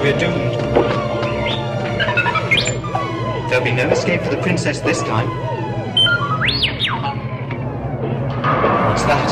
We're doomed. There'll be no escape for the princess this time. What's that?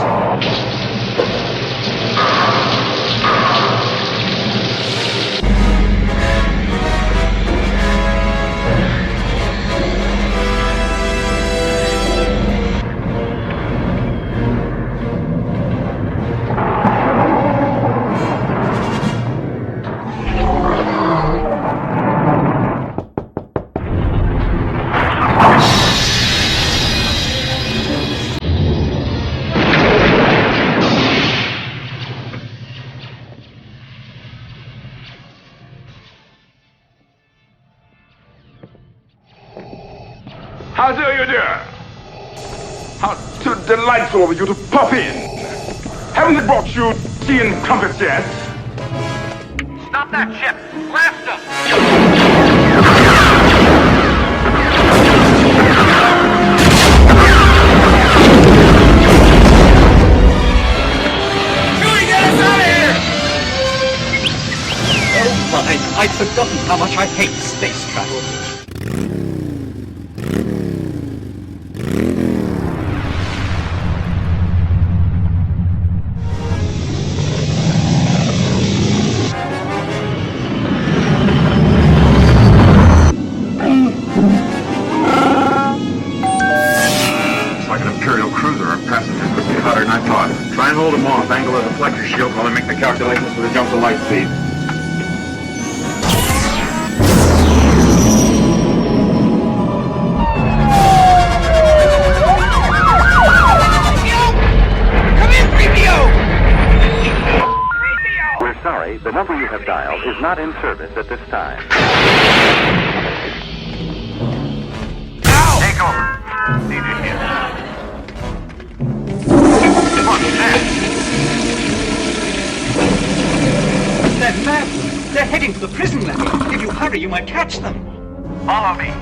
How do you do? How too delightful of you to pop in. Haven't they brought you tea and crumpets yet? Stop that ship! Blast them! Chewie, get us out of here! Oh my, I'd forgotten how much I hate space travel. Try and hold him off. Angle of the deflector shield while I make the calculations for the jump to light speed. Come in, 3PO! We're sorry, the number you have dialed is not in service at this time. Ow! Take over. Need your hit. They're mad. They're heading for the prison levy. If you hurry, you might catch them. Follow me.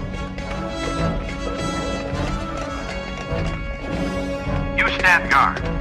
You stand guard.